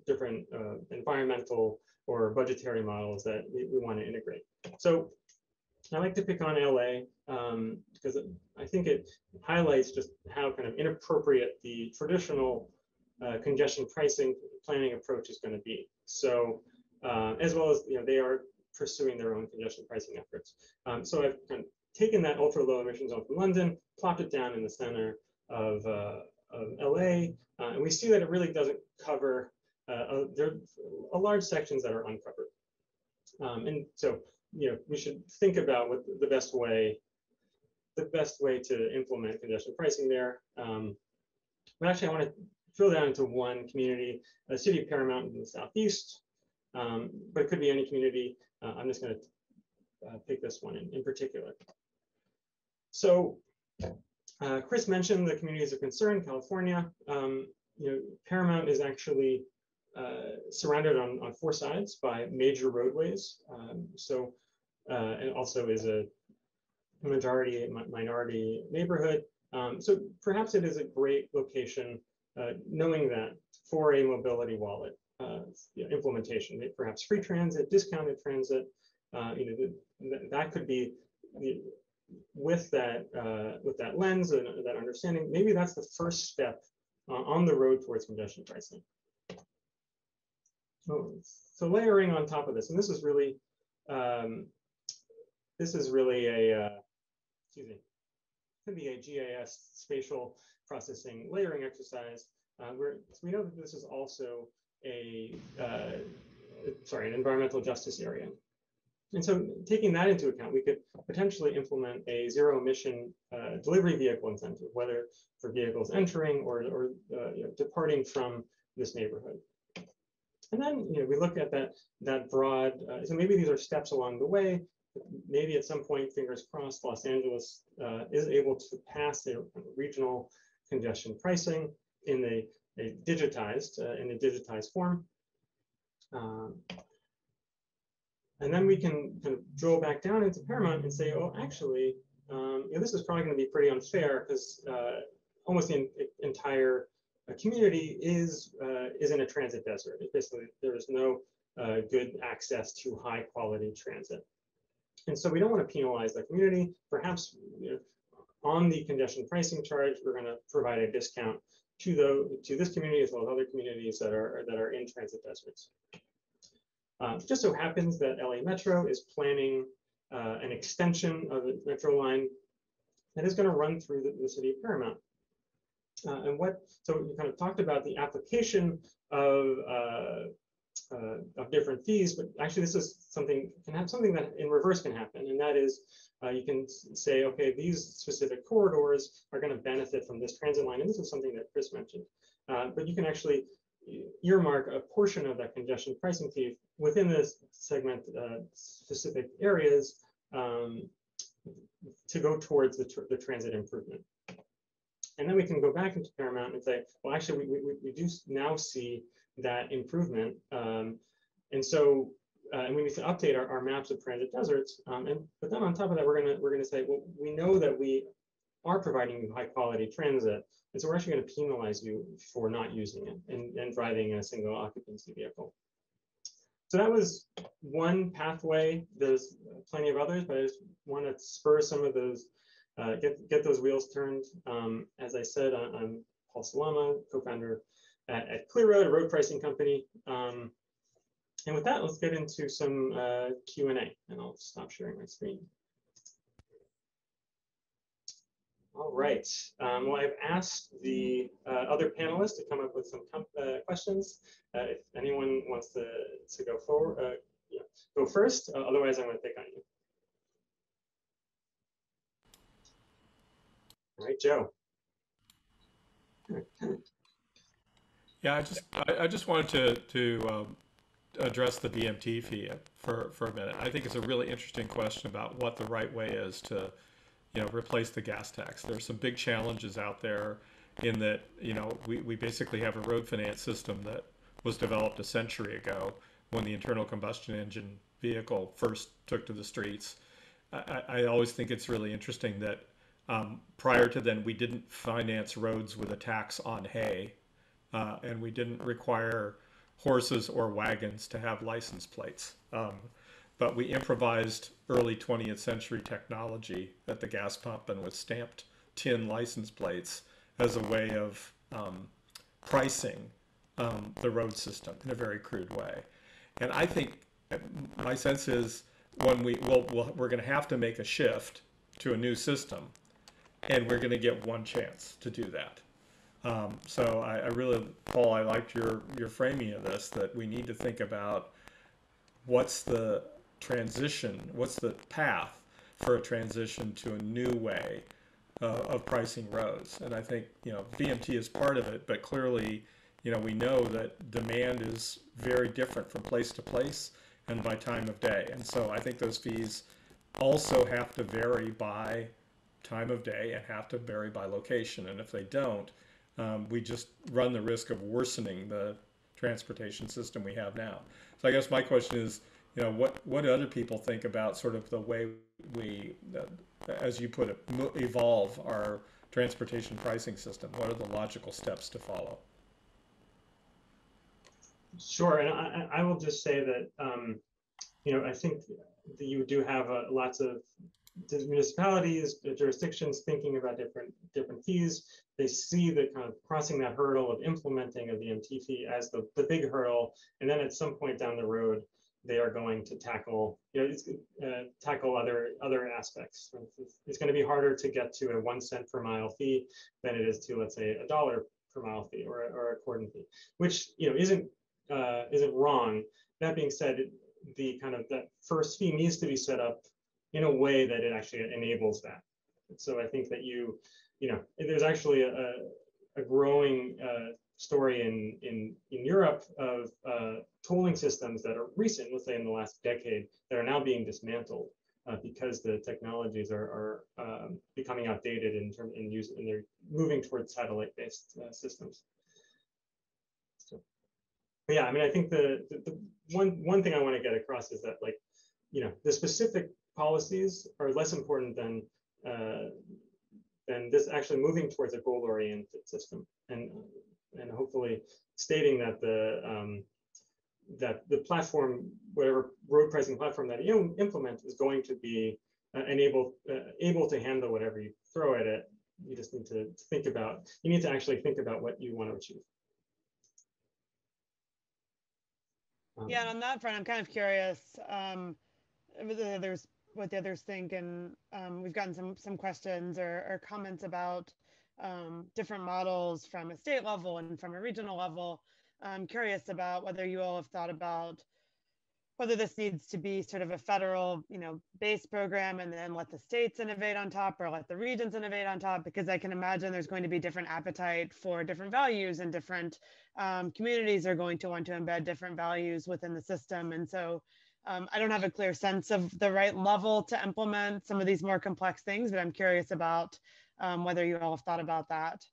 different environmental or budgetary models that we want to integrate. So I like to pick on LA because I think it highlights just how kind of inappropriate the traditional congestion pricing planning approach is going to be. So as well as they are pursuing their own congestion pricing efforts. So I've kind of taken that ultra low emission zone from London, plopped it down in the center of LA, and we see that it really doesn't cover. There are large sections that are uncovered, and so we should think about what the best way to implement congestion pricing there. But actually, I want to drill down into one community, the city of Paramount in the southeast, but it could be any community. I'm just going to pick this one in particular. So Chris mentioned the communities of concern, California. Paramount is actually surrounded on four sides by major roadways. And also is a minority neighborhood. So perhaps it is a great location, knowing that for a mobility wallet implementation, perhaps free transit, discounted transit, that could be with that lens and that understanding. Maybe that's the first step on the road towards congestion pricing. So layering on top of this, and this is really a excuse me, could be a GIS spatial processing layering exercise. So we know that this is also an environmental justice area. And so taking that into account, we could potentially implement a zero emission delivery vehicle incentive, whether for vehicles entering or departing from this neighborhood. And then we look at that broad, so maybe these are steps along the way. Maybe at some point, fingers crossed, Los Angeles is able to pass a regional congestion pricing in a digitized form. And then we can kind of drill back down into Paramount and say, oh, actually, this is probably going to be pretty unfair because almost the entire community is in a transit desert. Basically, there is no good access to high quality transit. And so we don't want to penalize the community. Perhaps on the congestion pricing charge, we're going to provide a discount to this community as well as other communities that are in transit deserts. Just so happens that LA Metro is planning an extension of the metro line that is going to run through the city of Paramount. So we kind of talked about the application of different fees, but actually this is something that in reverse can happen, and that is you can say, okay, these specific corridors are going to benefit from this transit line, and this is something that Chris mentioned. But you can actually earmark a portion of that congestion pricing fee within this segment specific areas to go towards the transit improvement. And then we can go back into Paramount and say, well, actually, we do now see that improvement. And we need to update our maps of transit deserts. But then on top of that, we're gonna say, well, we know that we are providing you high quality transit. And so we're actually going to penalize you for not using it and driving a single occupancy vehicle. So that was one pathway. There's plenty of others, but I just want to spur some of those, get those wheels turned. As I said, I'm Paul Salama, co-founder at ClearRoad, a road pricing company. And with that, let's get into some Q&A, and I'll stop sharing my screen. All right. Well, I've asked the other panelists to come up with some questions. If anyone wants to go forward, go first. Otherwise, I'm going to pick on you. All right, Joe. Yeah, I just wanted to address the BMT fee for a minute. I think it's a really interesting question about what the right way is to replace the gas tax. There's some big challenges out there in that, we basically have a road finance system that was developed a century ago when the internal combustion engine vehicle first took to the streets. I always think it's really interesting that prior to then, we didn't finance roads with a tax on hay, and we didn't require horses or wagons to have license plates. But we improvised early 20th century technology at the gas pump and with stamped tin license plates as a way of pricing the road system in a very crude way. And I think my sense is when we're going to have to make a shift to a new system, and we're going to get one chance to do that. So I really, Paul, I liked your framing of this, that we need to think about what's the transition, what's the path for a transition to a new way of pricing roads. And I think, BMT is part of it, but clearly, we know that demand is very different from place to place and by time of day. And so I think those fees also have to vary by time of day and have to vary by location. And if they don't, we just run the risk of worsening the transportation system we have now. So I guess my question is, what do other people think about sort of the way we, as you put it, evolve our transportation pricing system? What are the logical steps to follow? Sure, and I will just say that, I think that you do have lots of municipalities, jurisdictions thinking about different fees. They see the kind of crossing that hurdle of implementing a VMT fee as the big hurdle, and then at some point down the road, they are going to tackle tackle other aspects. It's going to be harder to get to a 1 cent per mile fee than it is to, let's say, $1 per mile fee or a cordon fee, which isn't wrong. That being said, that first fee needs to be set up in a way that it actually enables that. So I think that there's actually a growing story in Europe of tolling systems that are recent, let's say in the last decade, that are now being dismantled because the technologies are becoming outdated in use, and they're moving towards satellite-based systems. So, but yeah, I mean, I think the one thing I want to get across is that, like, the specific policies are less important than this actually moving towards a goal-oriented system, and hopefully stating that the platform, whatever road pricing platform that you implement, is going to be able to handle whatever you throw at it. You just need to think about. You need to actually think about what you want to achieve. Yeah, and on that front, I'm kind of curious. There's what the others think, and we've gotten some questions or comments about different models from a state level and from a regional level. I'm curious about whether you all have thought about whether this needs to be sort of a federal, base program and then let the states innovate on top or let the regions innovate on top, because I can imagine there's going to be different appetite for different values, and different communities are going to want to embed different values within the system. And so I don't have a clear sense of the right level to implement some of these more complex things, but I'm curious about whether you all have thought about that.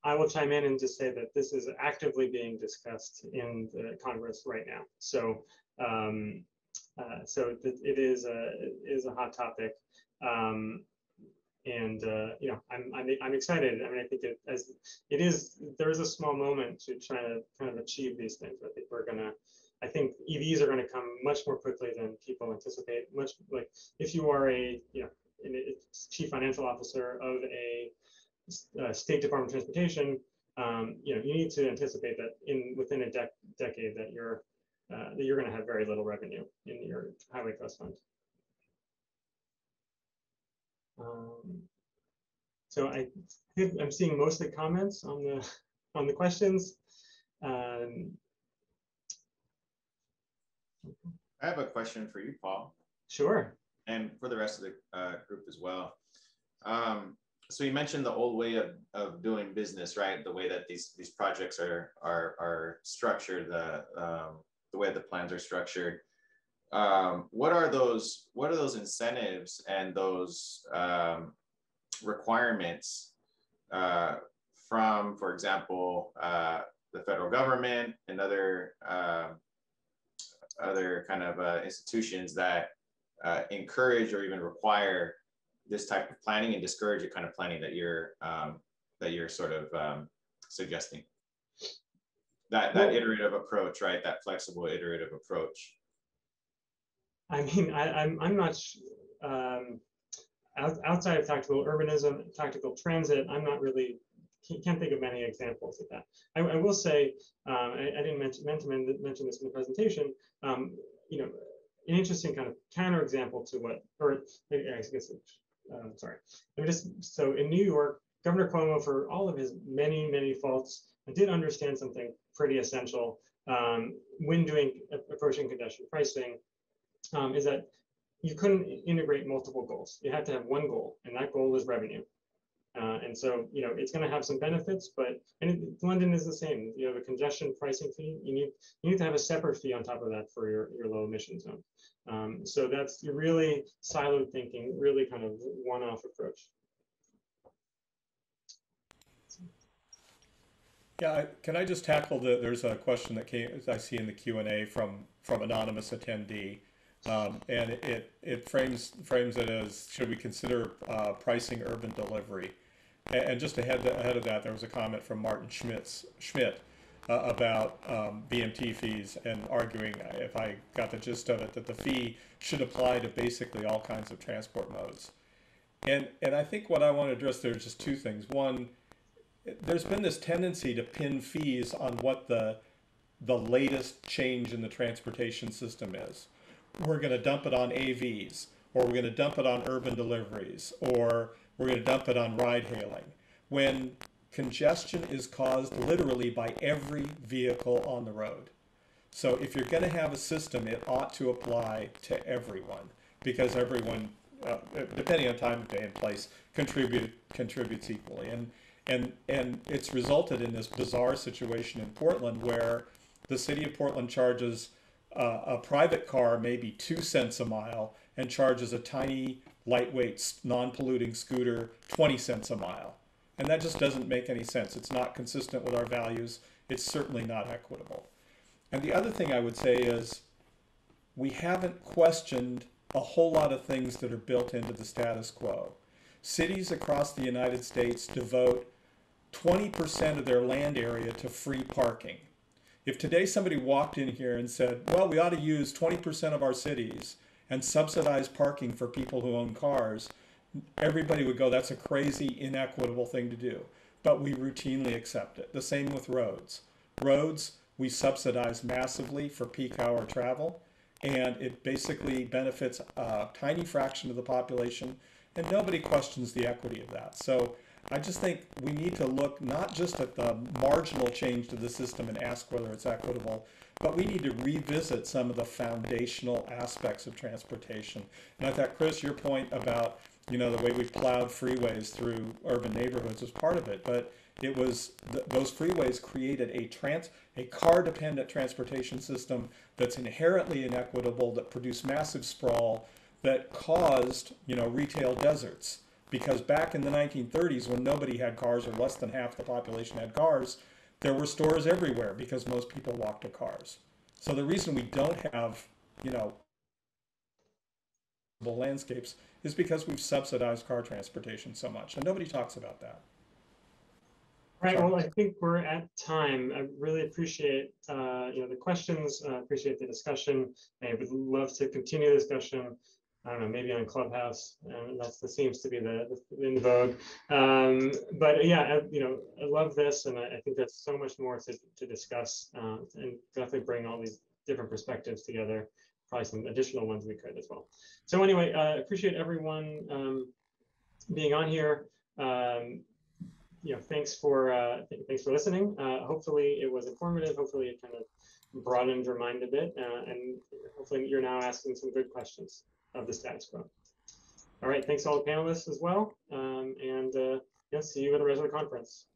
I will chime in and just say that this is actively being discussed in the Congress right now. So, it is a hot topic, and I'm excited. I mean, I think there is a small moment to try to kind of achieve these things. I think EVs are going to come much more quickly than people anticipate. Much like if you are a chief financial officer of a State Department of Transportation, you need to anticipate that within a decade that you're going to have very little revenue in your highway trust fund. So I'm seeing mostly comments on the questions. I have a question for you, Paul. Sure. And for the rest of the group as well. So you mentioned the old way of doing business, right? The way that these projects are structured, the way the plans are structured. What are those incentives and those requirements from, for example, the federal government and other kind of institutions that encourage or even require this type of planning and discourage the kind of planning that you're sort of suggesting? That iterative approach, right? That flexible iterative approach. I mean, I'm not outside of tactical urbanism, tactical transit. I'm not really can't think of many examples of that. I will say I didn't mention this in the presentation. An interesting kind of counterexample to what, or I guess. Sorry. So in New York, Governor Cuomo, for all of his many faults, did understand something pretty essential when doing approaching congestion pricing, is that you couldn't integrate multiple goals. You had to have one goal, and that goal is revenue. And so, it's going to have some benefits, and London is the same. You have a congestion pricing fee. You need to have a separate fee on top of that for your low emission zone. So that's really siloed thinking, really kind of one-off approach. Yeah, can I just tackle there's a question that came, as I see in the Q&A from anonymous attendee. And it frames it as, should we consider pricing urban delivery? And just ahead of that, there was a comment from Martin Schmidt about BMT fees, and arguing, if I got the gist of it, that the fee should apply to basically all kinds of transport modes. And I think what I want to address there are just two things. One, there's been this tendency to pin fees on what the latest change in the transportation system is. We're going to dump it on AVs, or we're going to dump it on urban deliveries, or we're going to dump it on ride hailing, when congestion is caused literally by every vehicle on the road. So if you're going to have a system, it ought to apply to everyone, because everyone, depending on time of day and place, contributes equally. And it's resulted in this bizarre situation in Portland, where the city of Portland charges a private car maybe 2 cents a mile, and charges a tiny, lightweight, non-polluting scooter 20 cents a mile. And that just doesn't make any sense. It's not consistent with our values. It's certainly not equitable. And the other thing I would say is, we haven't questioned a whole lot of things that are built into the status quo. Cities across the United States devote 20% of their land area to free parking. If today somebody walked in here and said, well, we ought to use 20% of our cities and subsidize parking for people who own cars, everybody would go, that's a crazy, inequitable thing to do. But we routinely accept it. The same with roads. Roads, we subsidize massively for peak hour travel, and it basically benefits a tiny fraction of the population, and nobody questions the equity of that. So I just think we need to look not just at the marginal change to the system and ask whether it's equitable, but we need to revisit some of the foundational aspects of transportation. And I thought, Chris, your point about, you know, the way we've plowed freeways through urban neighborhoods was part of it, but it was those freeways created a car-dependent transportation system that's inherently inequitable, that produced massive sprawl, that caused, you know, retail deserts. Because back in the 1930s, when nobody had cars, or less than half the population had cars, there were stores everywhere because most people walked to cars. So the reason we don't have, you know, landscapes is because we've subsidized car transportation so much, and nobody talks about that. Right. Well, I think we're at time. I really appreciate you know, the questions. Appreciate the discussion. I would love to continue the discussion. I don't know, maybe on Clubhouse. That seems to be the in vogue. But yeah, you know, I love this, and I think there's so much more to discuss, and definitely bring all these different perspectives together. Probably some additional ones we could as well. So anyway, appreciate everyone being on here. You know, thanks for listening. Hopefully it was informative. Hopefully it kind of broadened your mind a bit, and hopefully you're now asking some good questions of the status quo. All right, thanks to all the panelists as well, and yeah, see you at the rest of the conference.